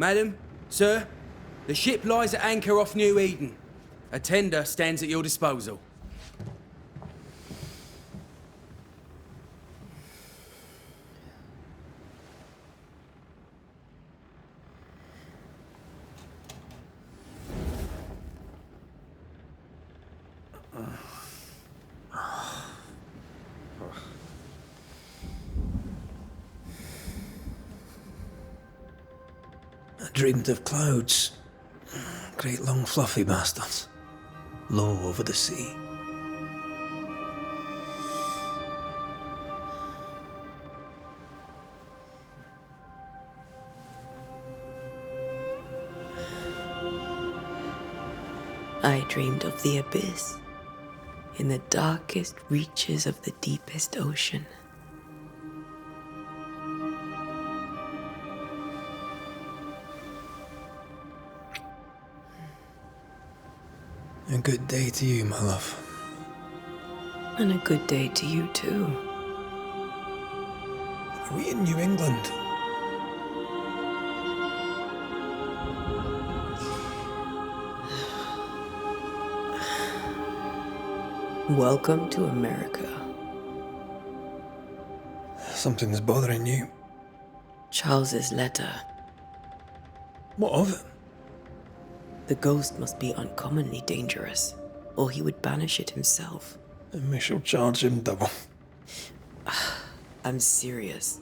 Madam, sir, the ship lies at anchor off New Eden. A tender stands at your disposal. I dreamed of clouds. Great long fluffy bastards. Low over the sea. I dreamed of the abyss, in the darkest reaches of the deepest ocean. A good day to you, my love. And a good day to you too. Are we in New England? Welcome to America. Something's bothering you. Charles's letter. What of it? The ghost must be uncommonly dangerous, or he would banish it himself. And we shall charge him double. I'm serious.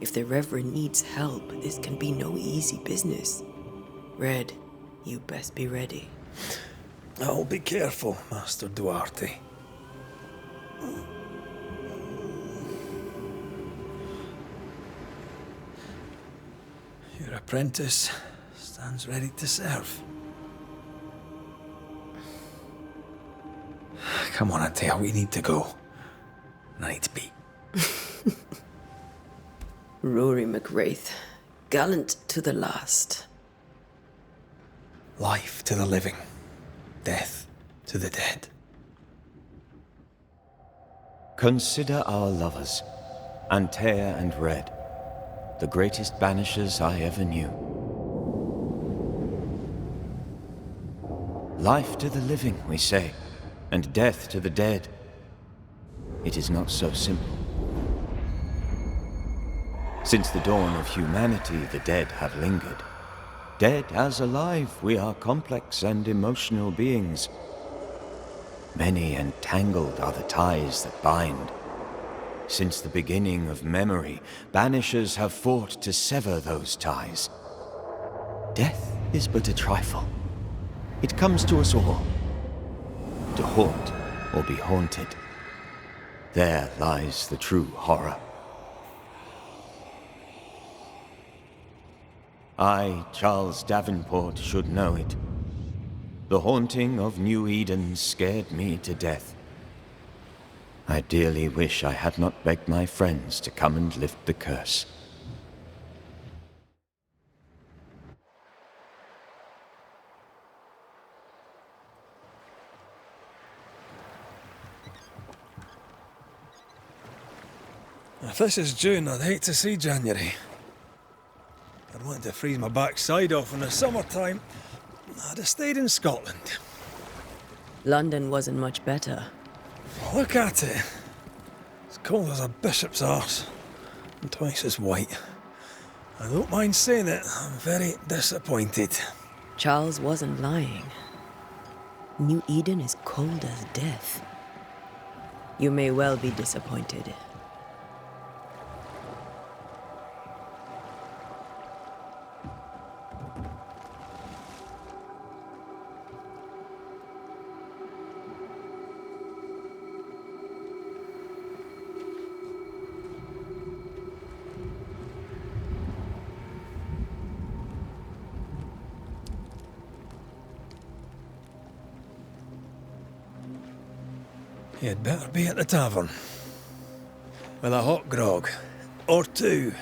If the Reverend needs help, this can be no easy business. Red, you best be ready. I'll be careful, Master Duarte. Your apprentice stands ready to serve. Come on, Atea, we need to go. I need to be. Rory McWraith, gallant to the last. Life to the living, death to the dead. Consider our lovers, Antea and Red, the greatest banishers I ever knew. Life to the living, we say, and death to the dead. It is not so simple. Since the dawn of humanity, the dead have lingered. Dead as alive, we are complex and emotional beings. Many and tangled are the ties that bind. Since the beginning of memory, banishers have fought to sever those ties. Death is but a trifle. It comes to us all. To haunt or be haunted. There lies the true horror. I, Charles Davenport, should know it. The haunting of New Eden scared me to death. I dearly wish I had not begged my friends to come and lift the curse. If this is June, I'd hate to see January. I'd want to freeze my backside off in the summertime. I'd have stayed in Scotland. London wasn't much better. Look at it. As cold as a bishop's arse. And twice as white. I don't mind saying it, I'm very disappointed. Charles wasn't lying. New Eden is cold as death. You may well be disappointed. You'd better be at the tavern. With a hot grog. Or two.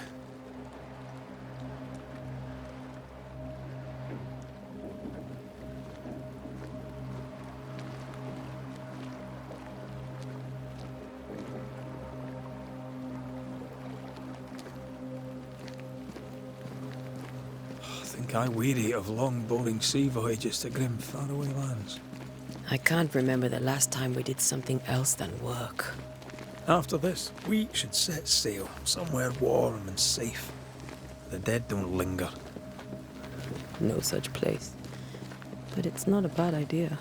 think I weary of long, boring sea voyages to grim, faraway lands. I can't remember the last time we did something else than work. After this, we should set sail somewhere warm and safe. The dead don't linger. No such place. But it's not a bad idea.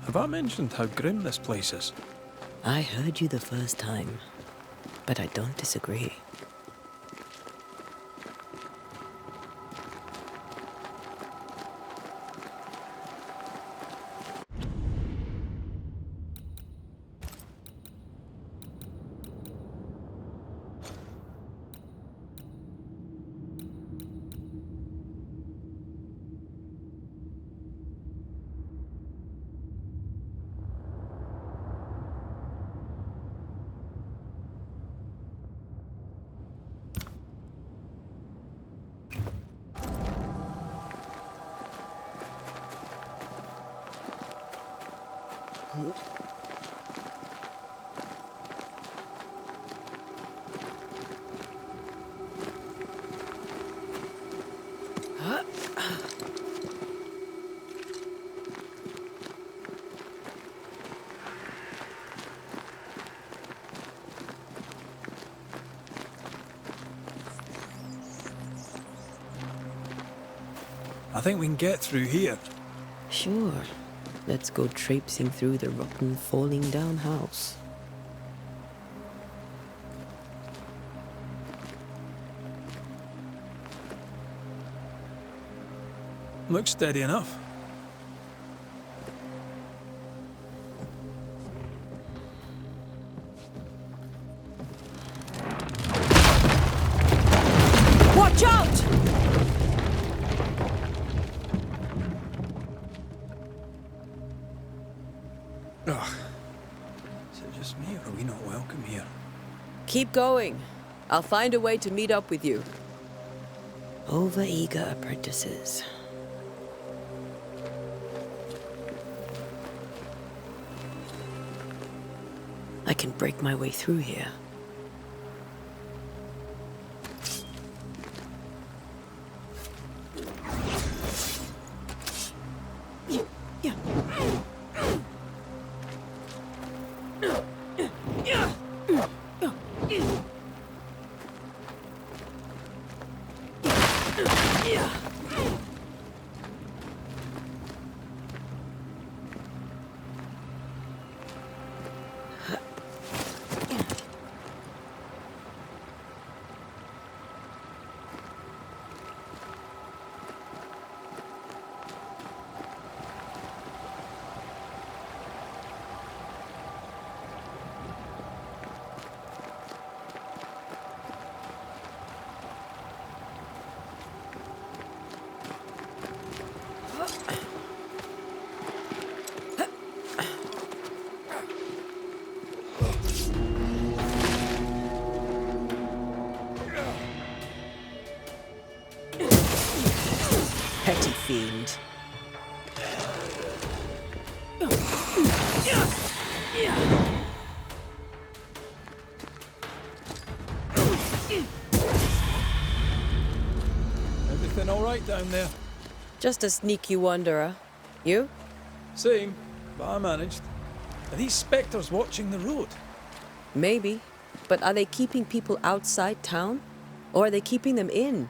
Have I mentioned how grim this place is? I heard you the first time, but I don't disagree. I think we can get through here. Sure. Let's go traipsing through the rotten, falling down house. Looks steady enough. Watch out! Ugh. Is it just me, or are we not welcome here? Keep going. I'll find a way to meet up with you. Overeager apprentices. I can break my way through here. Petty fiend. Everything all right down there? Just a sneaky wanderer. You? Same, but I managed. Are these spectres watching the road? Maybe. But are they keeping people outside town? Or are they keeping them in?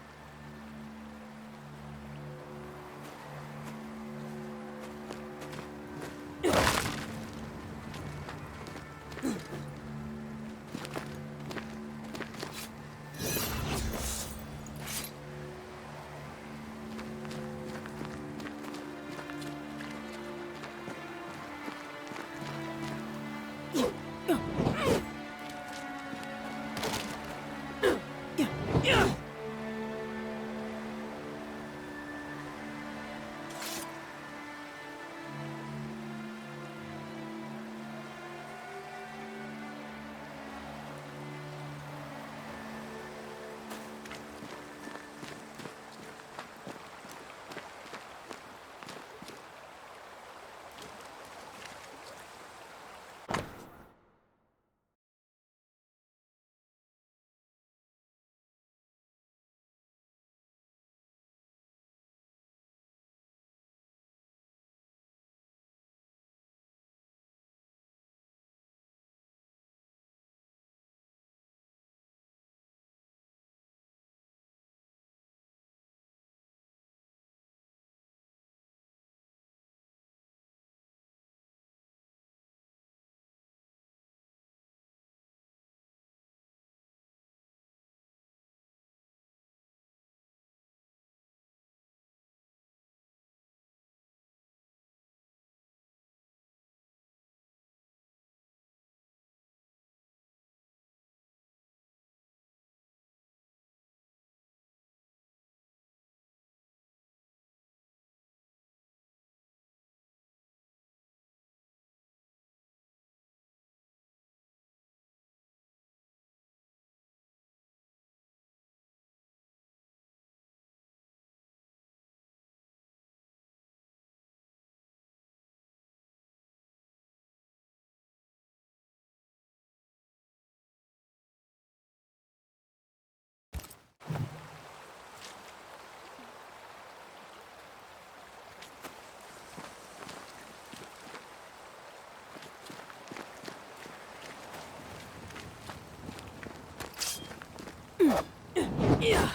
Yeah.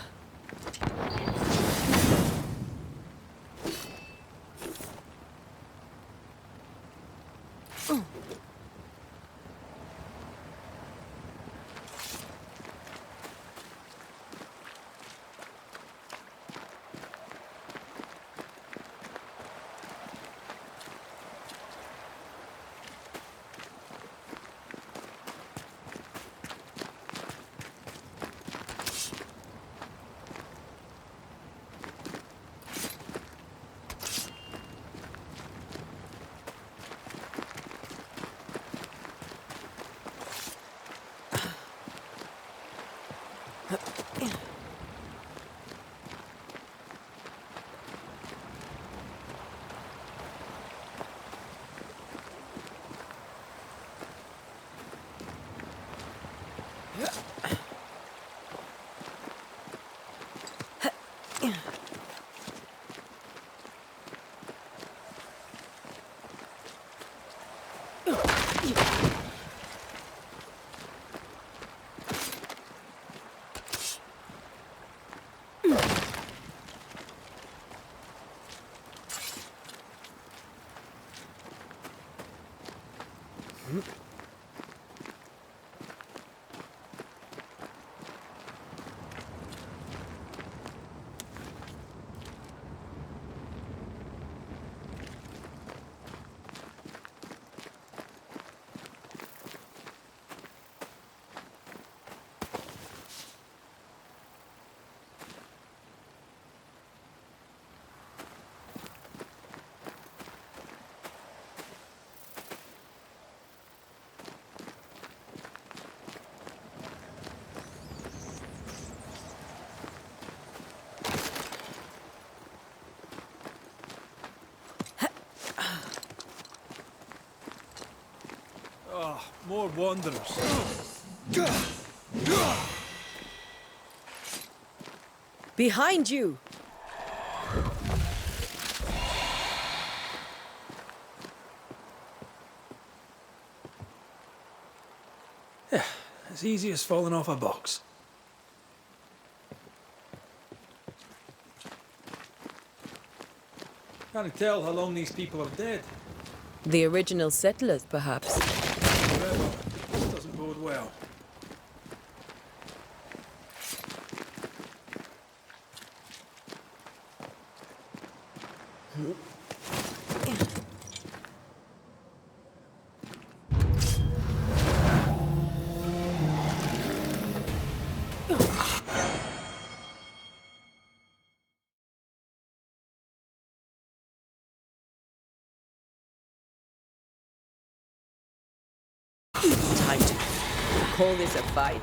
Ah, more wanderers. Behind you! As easy as falling off a box. Can't tell how long these people are dead. The original settlers, perhaps. Forever. This doesn't bode well. call this a fight?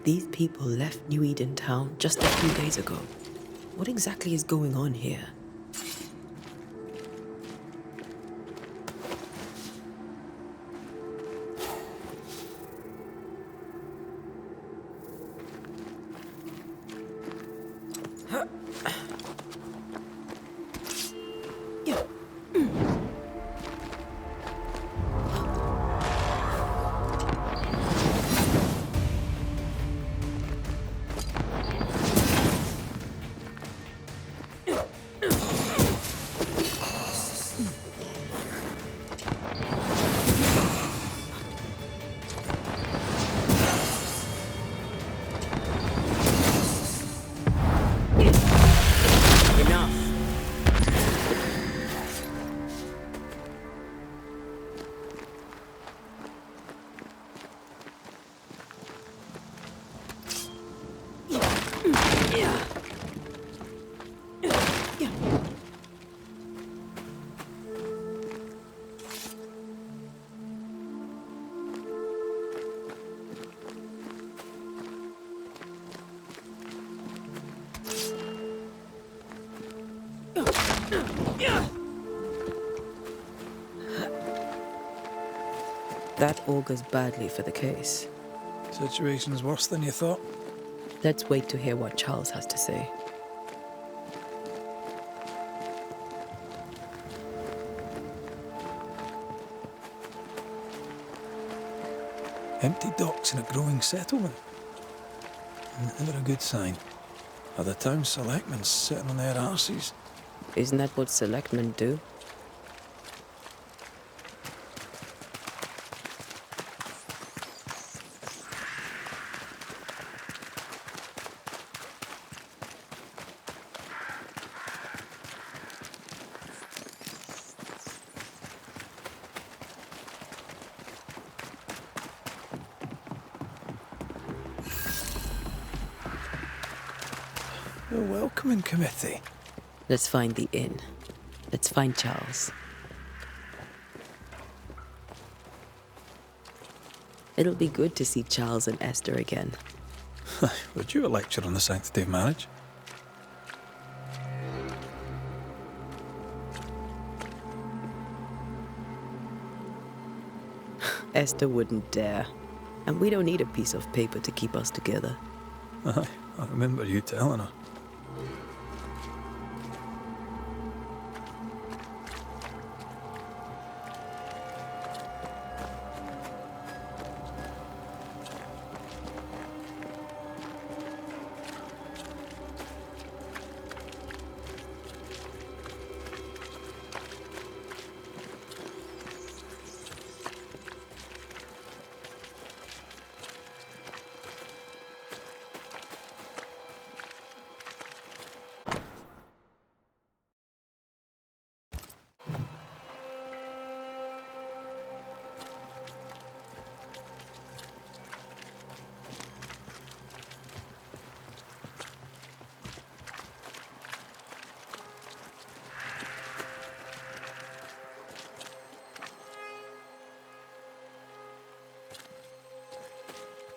These people left New Eden Town just a few days ago. What exactly is going on here? That augurs badly for the case. Situation's worse than you thought. Let's wait to hear what Charles has to say. Empty docks in a growing settlement. Never a good sign. Are the town selectmen sitting on their arses? Isn't that what selectmen do? The welcoming committee. Let's find the inn. Let's find Charles. It'll be good to see Charles and Esther again. Would you a lecture on the sanctity of marriage? Esther wouldn't dare. And we don't need a piece of paper to keep us together. Aye, I remember you telling her.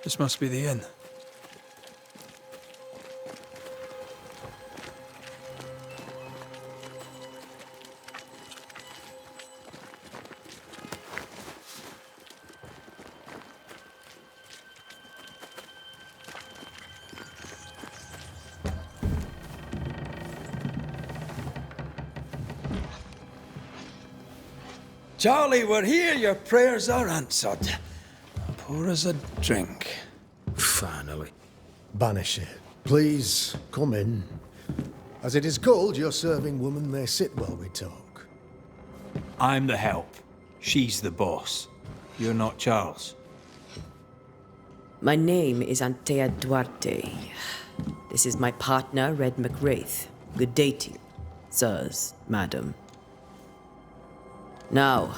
This must be the inn. Charlie, we're here. Your prayers are answered. Pour us a drink. Finally. Banisher, please come in. As it is called, your serving woman may sit while we talk. I'm the help. She's the boss. You're not Charles. My name is Antea Duarte. This is my partner, Red McWraith. Good day to you, sirs, madam. Now,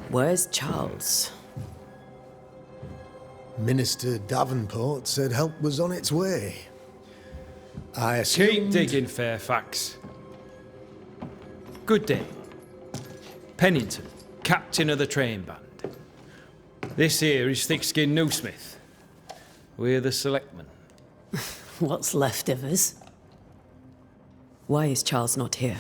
where's Charles? Minister Davenport said help was on its way. I assumed... Keep digging, Fairfax. Good day. Pennington, captain of the train band. This here is Thick-Skinned Newsmith. We're the selectmen. What's left of us? Why is Charles not here?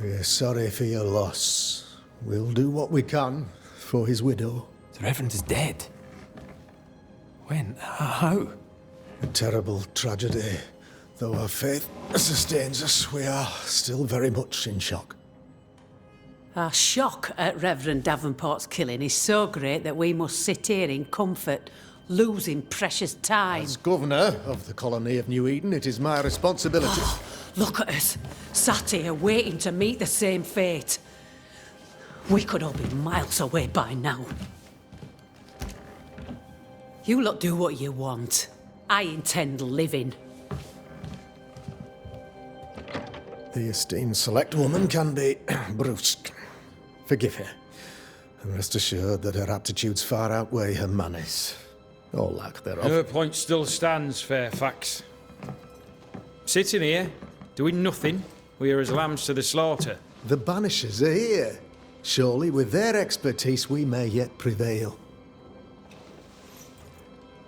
We're sorry for your loss. We'll do what we can for his widow. The Reverend is dead. When? How? A terrible tragedy. Though our faith sustains us, we are still very much in shock. Our shock at Reverend Davenport's killing is so great that we must sit here in comfort, losing precious time. As governor of the colony of New Eden, it is my responsibility. Look at us, sat here waiting to meet the same fate. We could all be miles away by now. You lot do what you want. I intend living. The esteemed select woman can be brusque. Forgive her. And rest assured that her aptitudes far outweigh her manners. Or lack thereof. Her point still stands, Fairfax. Sitting here, doing nothing, we are as lambs to the slaughter. The Banishers are here. Surely with their expertise we may yet prevail.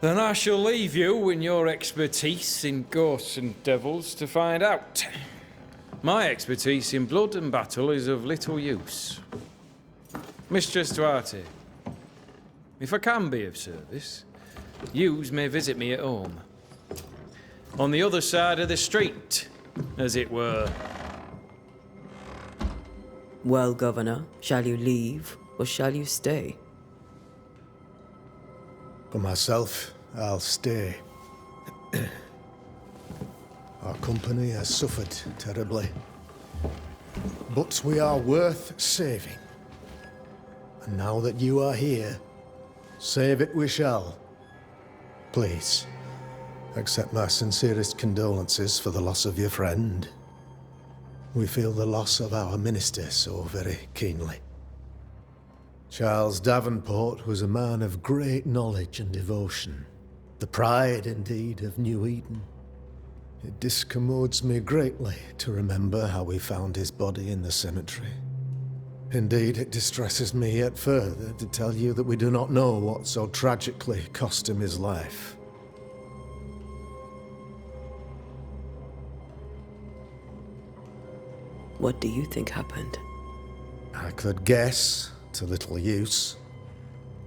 Then I shall leave you in your expertise in ghosts and devils to find out. My expertise in blood and battle is of little use. Mistress Duarte, if I can be of service, yous may visit me at home. On the other side of the street, as it were. Well, Governor, shall you leave or shall you stay? For myself, I'll stay. Our company has suffered terribly. But we are worth saving. And now that you are here, save it we shall. Please, accept my sincerest condolences for the loss of your friend. We feel the loss of our minister so very keenly. Charles Davenport was a man of great knowledge and devotion. The pride, indeed, of New Eden. It discommodes me greatly to remember how we found his body in the cemetery. Indeed, it distresses me yet further to tell you that we do not know what so tragically cost him his life. What do you think happened? I could guess, to little use.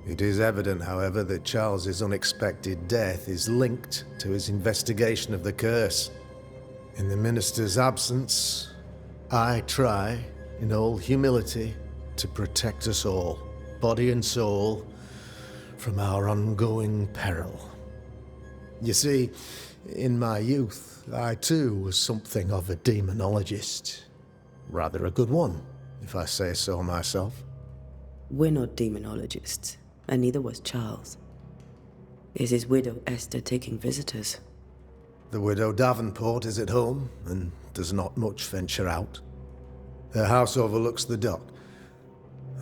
It is evident, however, that Charles's unexpected death is linked to his investigation of the curse. In the minister's absence, I try, in all humility, to protect us all, body and soul, from our ongoing peril. You see, in my youth, I too was something of a demonologist. Rather a good one, if I say so myself. We're not demonologists, and neither was Charles. Is his widow Esther taking visitors? The widow Davenport is at home, and does not much venture out. Their house overlooks the dock.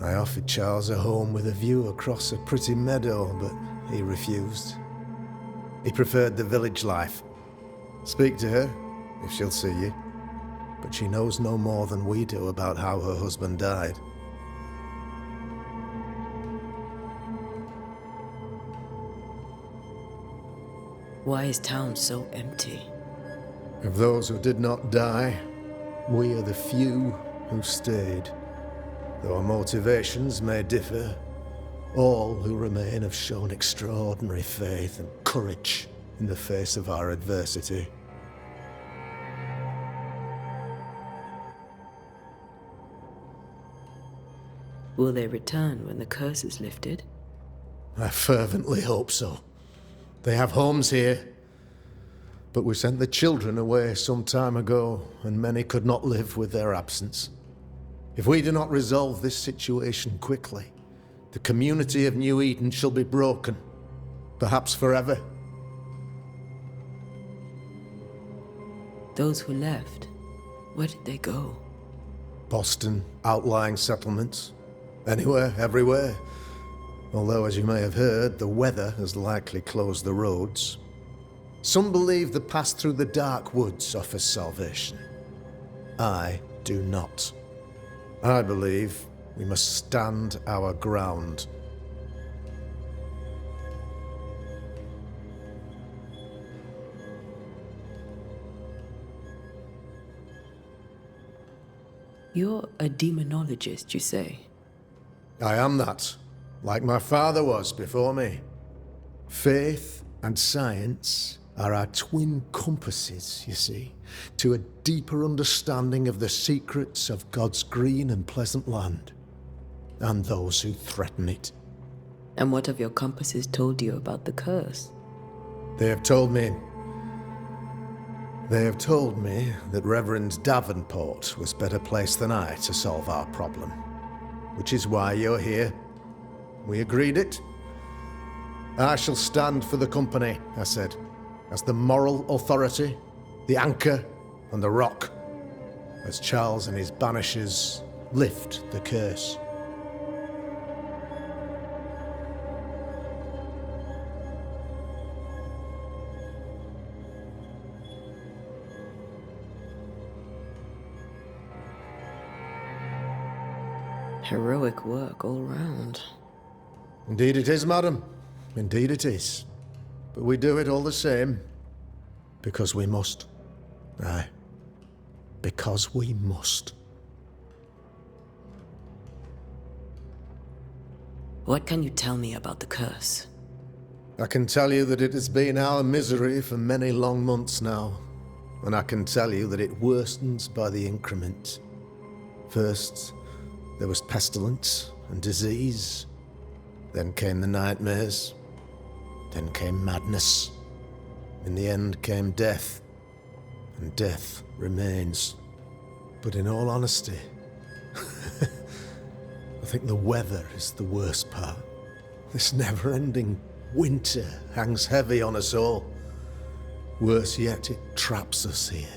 I offered Charles a home with a view across a pretty meadow, but he refused. He preferred the village life. Speak to her, if she'll see you. But she knows no more than we do about how her husband died. Why is town so empty? Of those who did not die, we are the few who stayed. Though our motivations may differ, all who remain have shown extraordinary faith and courage in the face of our adversity. Will they return when the curse is lifted? I fervently hope so. They have homes here. But we sent the children away some time ago, and many could not live with their absence. If we do not resolve this situation quickly, the community of New Eden shall be broken, perhaps forever. Those who left, where did they go? Boston, outlying settlements. Anywhere, everywhere. Although, as you may have heard, the weather has likely closed the roads. Some believe the path through the dark woods offers salvation. I do not. I believe we must stand our ground. You're a demonologist, you say? I am that, like my father was before me. Faith and science are our twin compasses, you see, to a deeper understanding of the secrets of God's green and pleasant land, and those who threaten it. And what have your compasses told you about the curse? They have told me that Reverend Davenport was better placed than I to solve our problem, which is why you're here. We agreed it. I shall stand for the company, I said, as the moral authority, the anchor, and the rock, as Charles and his Banishers lift the curse. Heroic work all round. Indeed it is, madam. Indeed it is. But we do it all the same. Because we must. Aye. Because we must. What can you tell me about the curse? I can tell you that it has been our misery for many long months now. And I can tell you that it worsens by the increment. First, there was pestilence and disease. Then came the nightmares. Then came madness. In the end came death. And death remains. But in all honesty, I think the weather is the worst part. This never-ending winter hangs heavy on us all. Worse yet, it traps us here.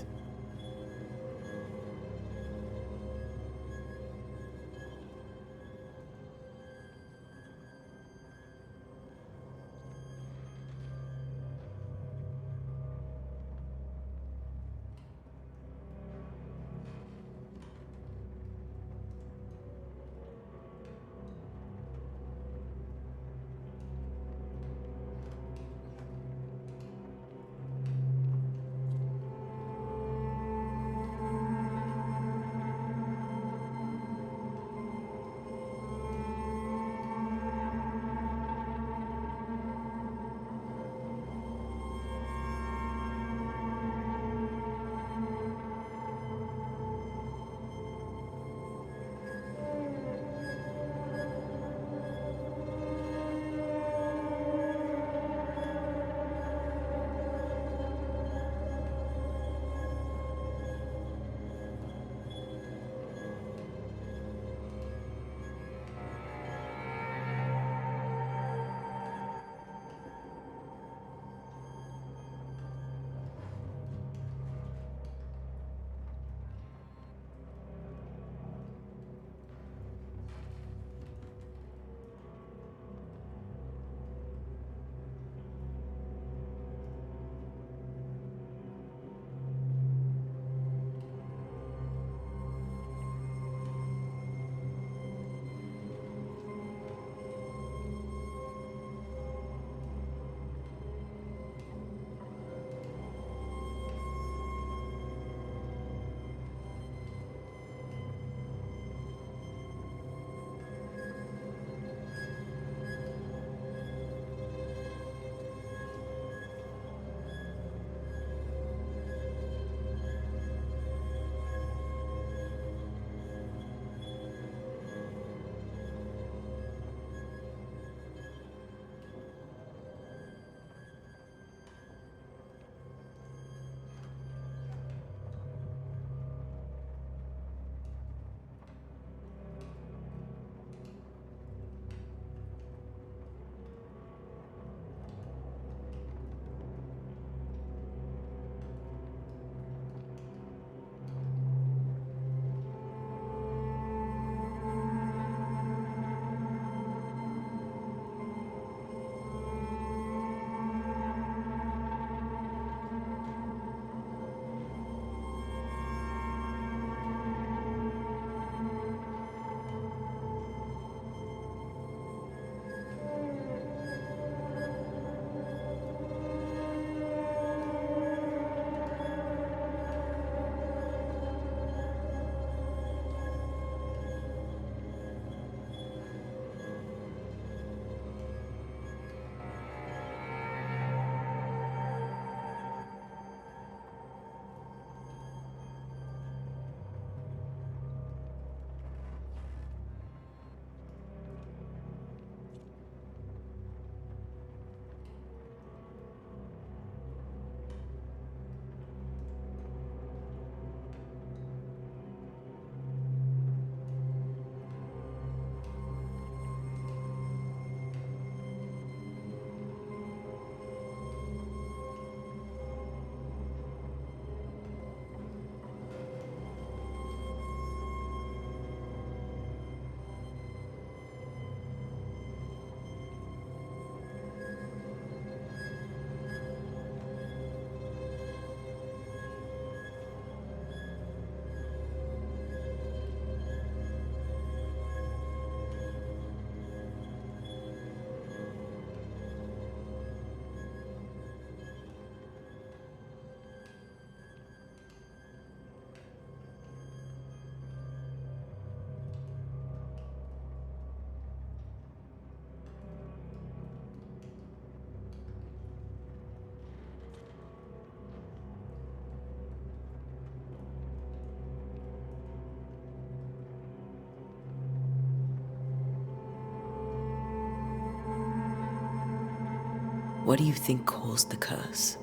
What do you think caused the curse?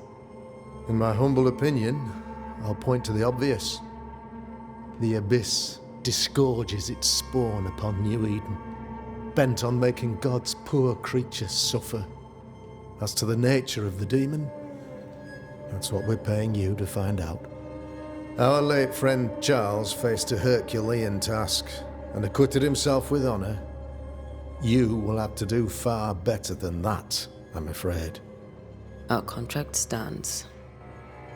In my humble opinion, I'll point to the obvious. The Abyss disgorges its spawn upon New Eden, bent on making God's poor creatures suffer. As to the nature of the demon, that's what we're paying you to find out. Our late friend Charles faced a Herculean task and acquitted himself with honor. You will have to do far better than that, I'm afraid. Our contract stands.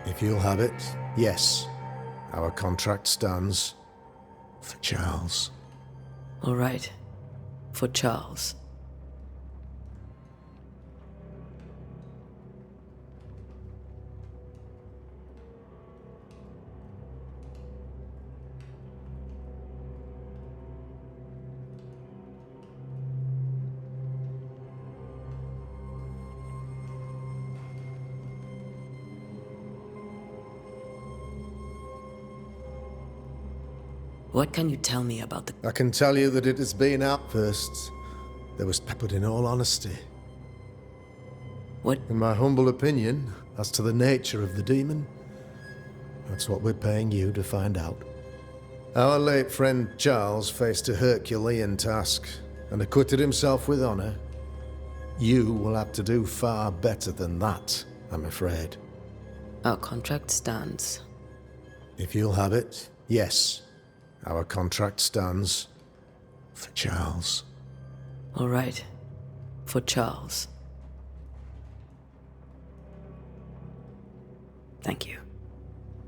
If you'll have it, yes. Our contract stands for Charles. All right. For Charles. What can you tell me about the... I can tell you that it has been outbursts. There was peppered in all honesty. What? In my humble opinion, as to the nature of the demon, that's what we're paying you to find out. Our late friend Charles faced a Herculean task and acquitted himself with honor. You will have to do far better than that, I'm afraid. Our contract stands. If you'll have it, yes. Our contract stands for Charles. All right. For Charles. Thank you.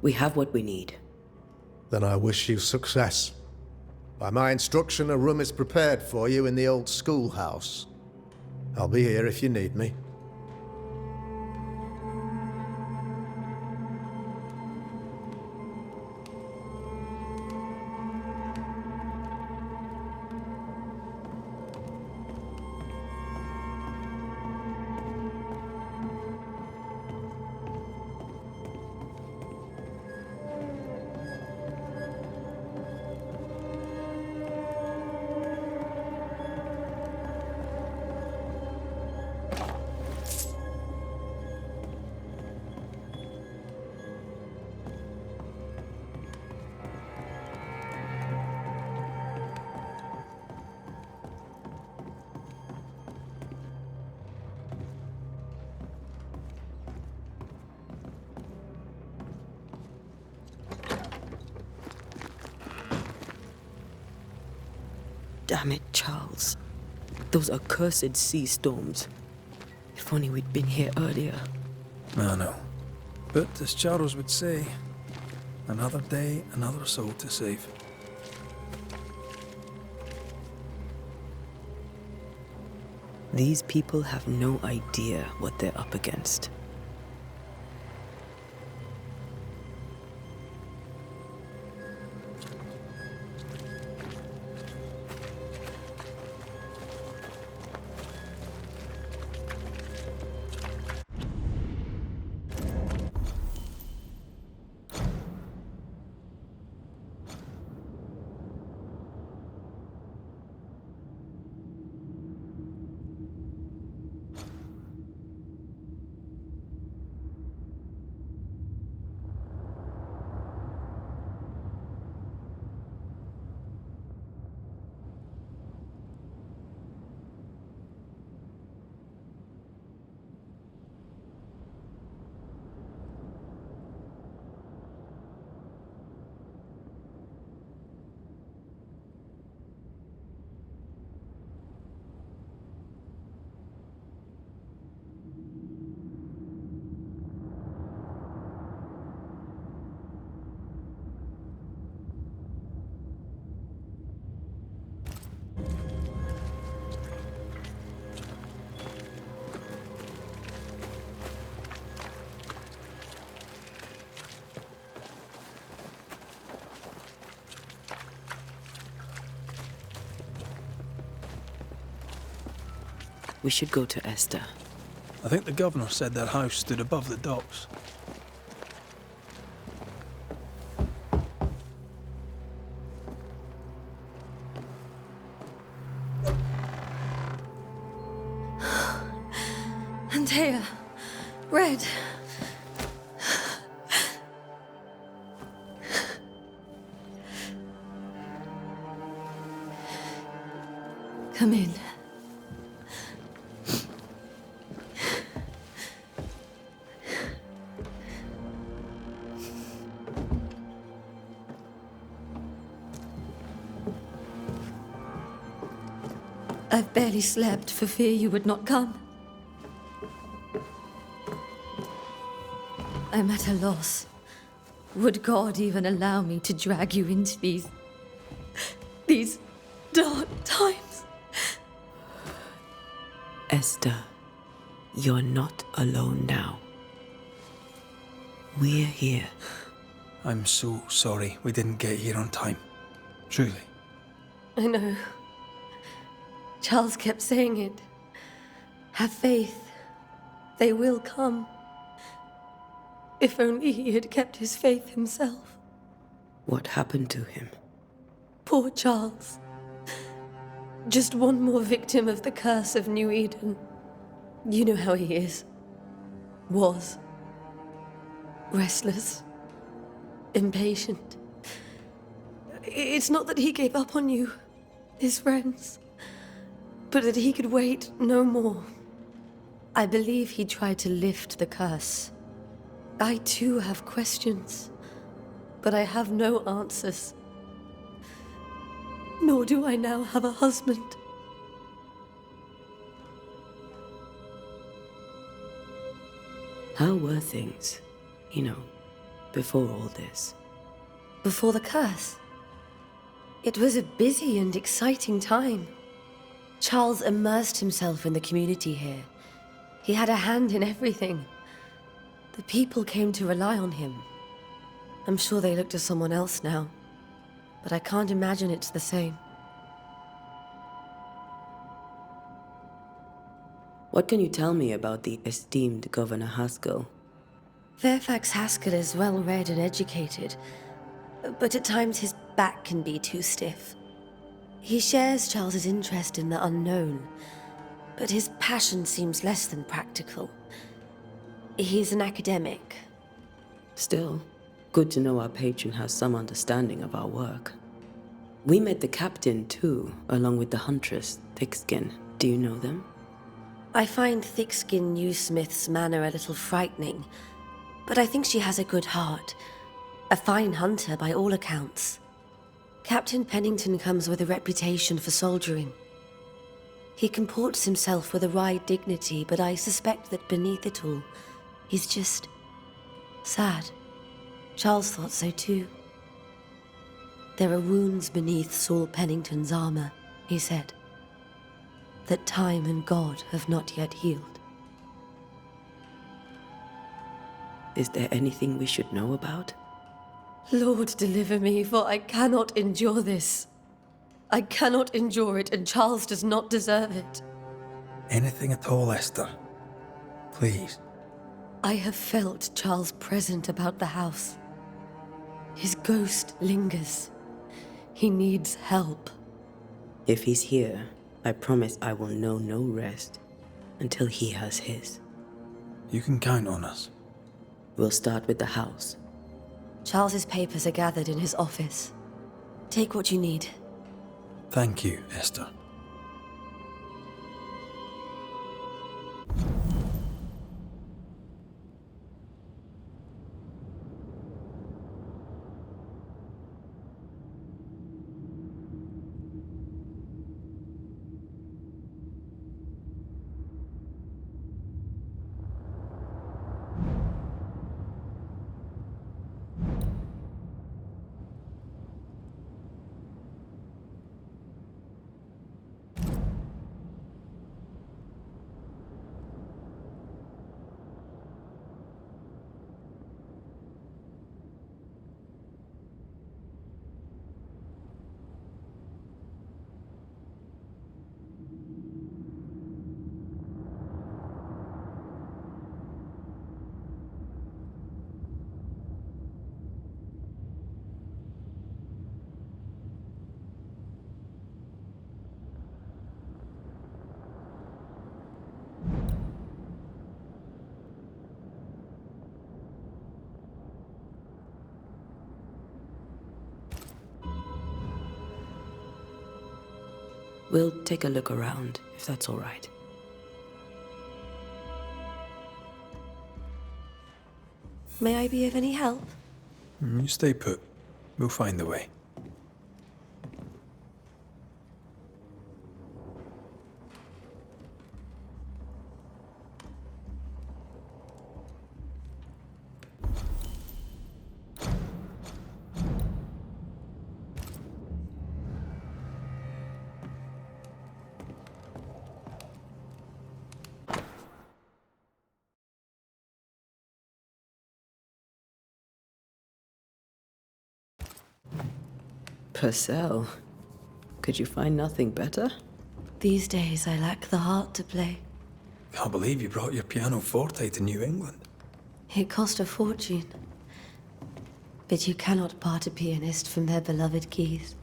We have what we need. Then I wish you success. By my instruction, a room is prepared for you in the old schoolhouse. I'll be here if you need me. Damn it, Charles. Those accursed sea storms. If only we'd been here earlier. I know. But as Charles would say, another day, another soul to save. These people have no idea what they're up against. We should go to Esther. I think the governor said their house stood above the docks. And Antea. Red. Come in. I've barely slept for fear you would not come. I'm at a loss. Would God even allow me to drag you into these dark times? Esther, you're not alone now. We're here. I'm so sorry we didn't get here on time. Truly. I know. Charles kept saying it. Have faith. They will come. If only he had kept his faith himself. What happened to him? Poor Charles. Just one more victim of the curse of New Eden. You know how he is. Was. Restless. Impatient. It's not that he gave up on you, his friends, but that he could wait no more. I believe he tried to lift the curse. I too have questions, but I have no answers. Nor do I now have a husband. How were things, before all this? Before the curse? It was a busy and exciting time. Charles immersed himself in the community here. He had a hand in everything. The people came to rely on him. I'm sure they look to someone else now, but I can't imagine it's the same. What can you tell me about the esteemed Governor Haskell? Fairfax Haskell is well-read and educated, but at times his back can be too stiff. He shares Charles's interest in the unknown, but his passion seems less than practical. He's an academic. Still, good to know our patron has some understanding of our work. We met the captain, too, along with the huntress, Thickskin. Do you know them? I find Thickskin Newsmith's manner a little frightening, but I think she has a good heart. A fine hunter by all accounts. Captain Pennington comes with a reputation for soldiering. He comports himself with a wry dignity, but I suspect that beneath it all, he's just sad. Charles thought so too. There are wounds beneath Saul Pennington's armor, he said, that time and God have not yet healed. Is there anything we should know about? Lord, deliver me, for I cannot endure this. I cannot endure it, and Charles does not deserve it. Anything at all, Esther. Please. I have felt Charles present about the house. His ghost lingers. He needs help. If he's here, I promise I will know no rest until he has his. You can count on us. We'll start with the house. Charles's papers are gathered in his office. Take what you need. Thank you, Esther. We'll take a look around, if that's all right. May I be of any help? You stay put. We'll find the way. Purcell, could you find nothing better? These days I lack the heart to play. Can't believe you brought your pianoforte to New England. It cost a fortune. But you cannot part a pianist from their beloved keys.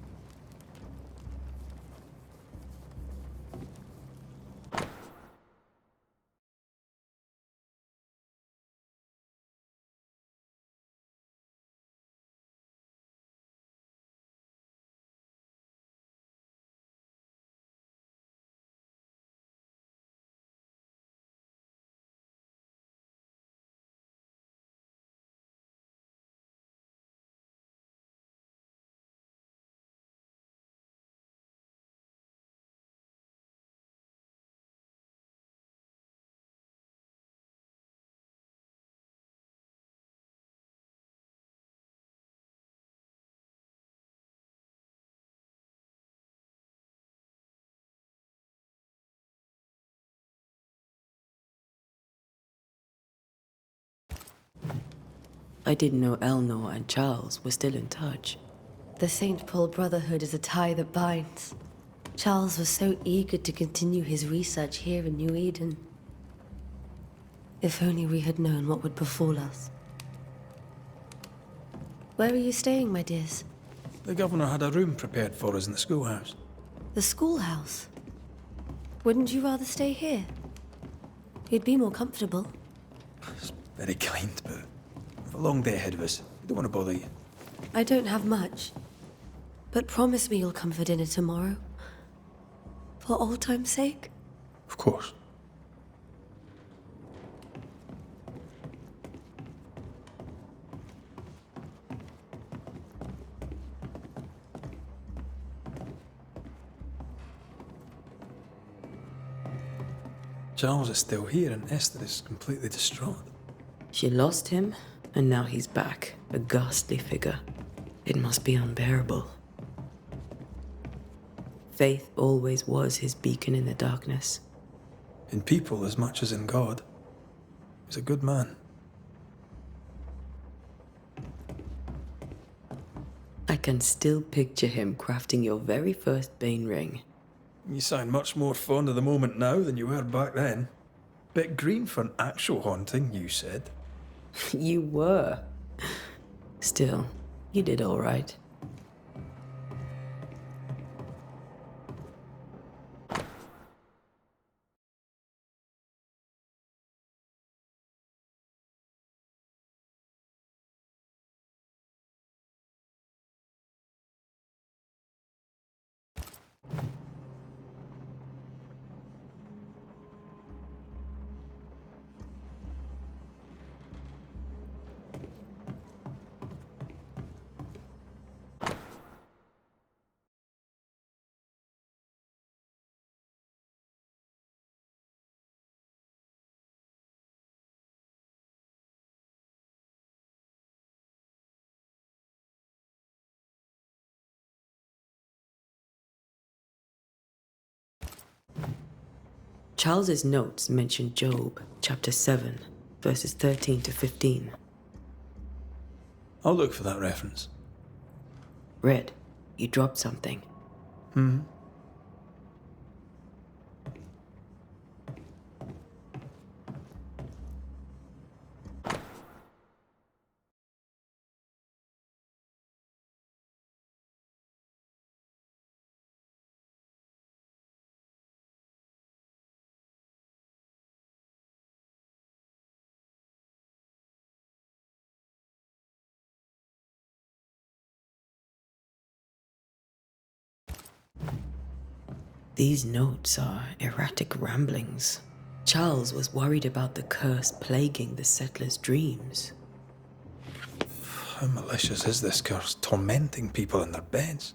I didn't know Eleanor and Charles were still in touch. The St. Paul Brotherhood is a tie that binds. Charles was so eager to continue his research here in New Eden. If only we had known what would befall us. Where are you staying, my dears? The governor had a room prepared for us in the schoolhouse. The schoolhouse? Wouldn't you rather stay here? You'd be more comfortable. It's very kind, but we've a long day ahead of us. We don't want to bother you. I don't have much. But promise me you'll come for dinner tomorrow. For old time's sake. Of course. Charles is still here and Esther is completely distraught. She lost him, and now he's back, a ghastly figure. It must be unbearable. Faith always was his beacon in the darkness. In people as much as in God. He's a good man. I can still picture him crafting your very first Bane ring. You sound much more fond of the moment now than you were back then. Bit green for an actual haunting, you said. You were. Still, you did all right. Charles's notes mention Job, chapter 7, verses 13 to 15. I'll look for that reference. Red, you dropped something. These notes are erratic ramblings. Charles was worried about the curse plaguing the settlers' dreams. How malicious is this curse, tormenting people in their beds?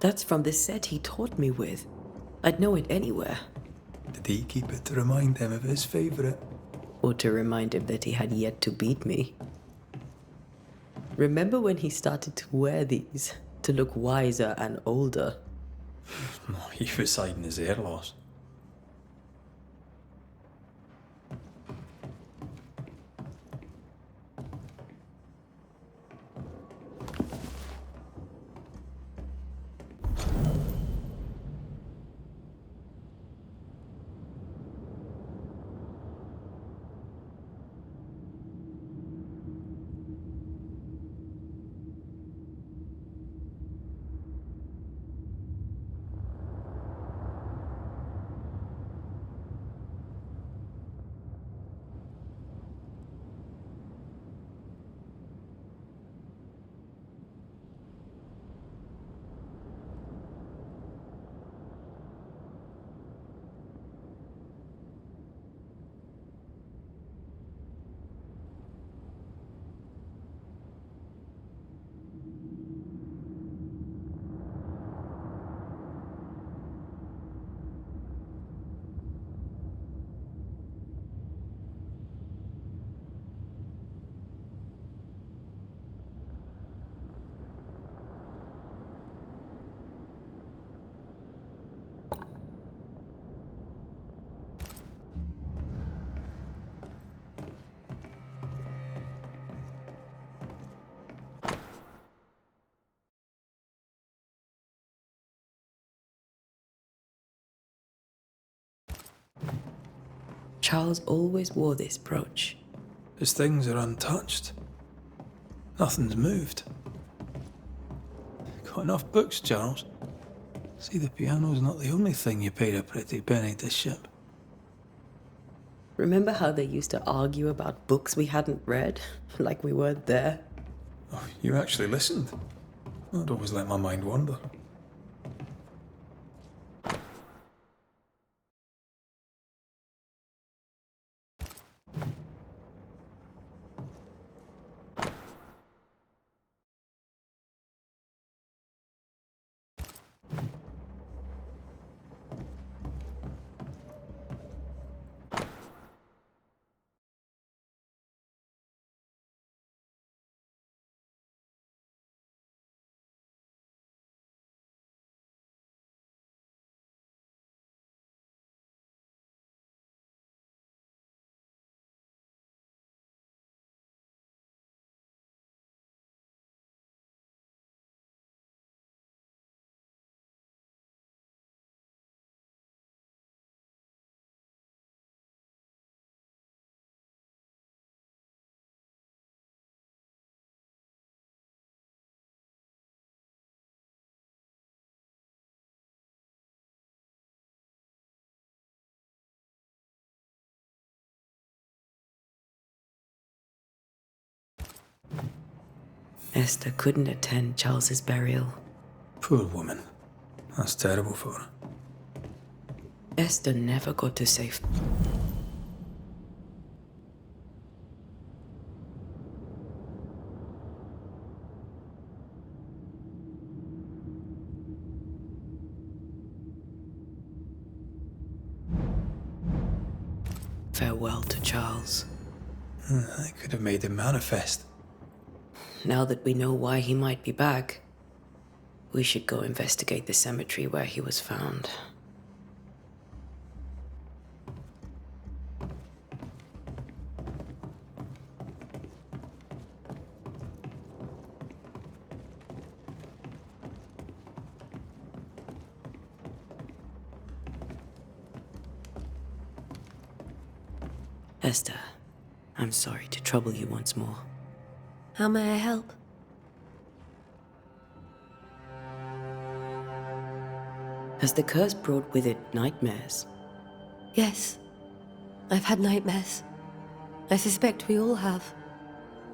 That's from the set he taught me with. I'd know it anywhere. Did he keep it to remind him of his favourite? Or to remind him that he had yet to beat me. Remember when he started to wear these to look wiser and older? No, he was hiding his hair loss. Charles always wore this brooch. His things are untouched. Nothing's moved. Got enough books, Charles? See, the piano's not the only thing you paid a pretty penny to ship. Remember how they used to argue about books we hadn't read? Like we weren't there? Oh, you actually listened? I'd always let my mind wander. Esther couldn't attend Charles's burial. Poor woman. That's terrible for her. Esther never got to safe. Farewell to Charles. I could have made him manifest. Now that we know why he might be back, we should go investigate the cemetery where he was found. Esther, I'm sorry to trouble you once more. How may I help? Has the curse brought with it nightmares? Yes. I've had nightmares. I suspect we all have.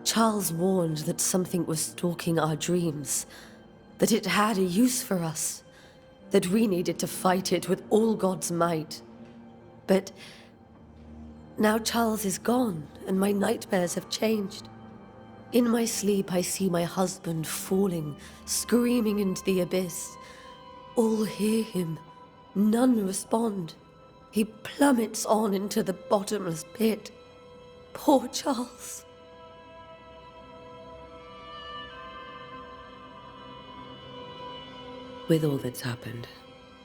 Charles warned that something was stalking our dreams, that it had a use for us, that we needed to fight it with all God's might. But now Charles is gone, and my nightmares have changed. In my sleep, I see my husband falling, screaming into the abyss. All hear him. None respond. He plummets on into the bottomless pit. Poor Charles. With all that's happened,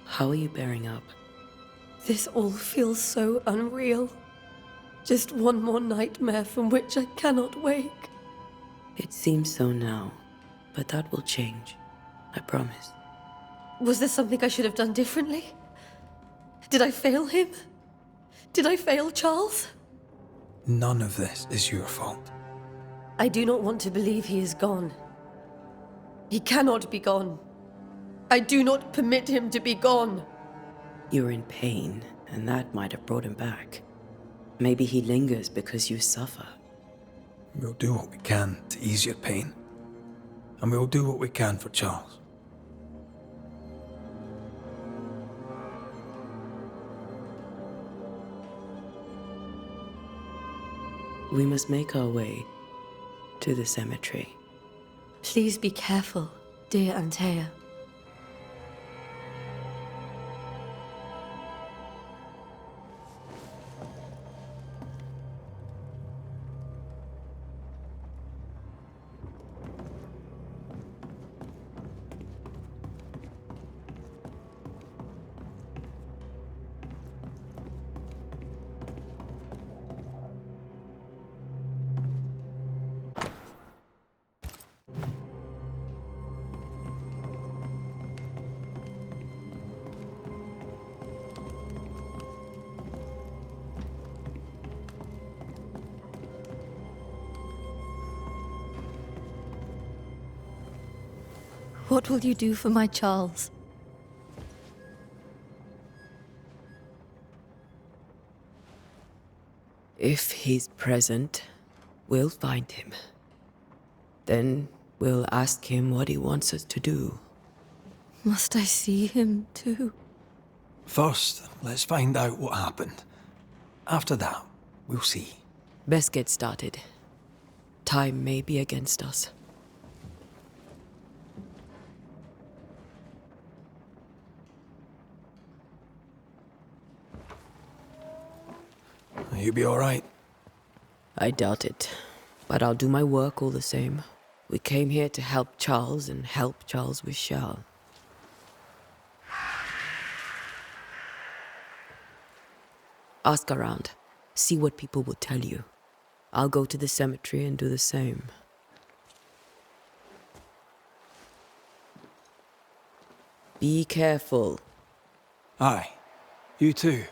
how are you bearing up? This all feels so unreal. Just one more nightmare from which I cannot wake. It seems so now, but that will change. I promise. Was there something I should have done differently? Did I fail him? Did I fail Charles? None of this is your fault. I do not want to believe he is gone. He cannot be gone. I do not permit him to be gone. You're in pain, and that might have brought him back. Maybe he lingers because you suffer. We'll do what we can to ease your pain. And we'll do what we can for Charles. We must make our way to the cemetery. Please be careful, dear Antea. What will you do for my Charles? If he's present, we'll find him. Then we'll ask him what he wants us to do. Must I see him too? First, let's find out what happened. After that, we'll see. Best get started. Time may be against us. You be all right? I doubt it, but I'll do my work all the same. We came here to help Charles, and help Charles we shall. Ask around. See what people will tell you. I'll go to the cemetery and do the same. Be careful. Aye. You too.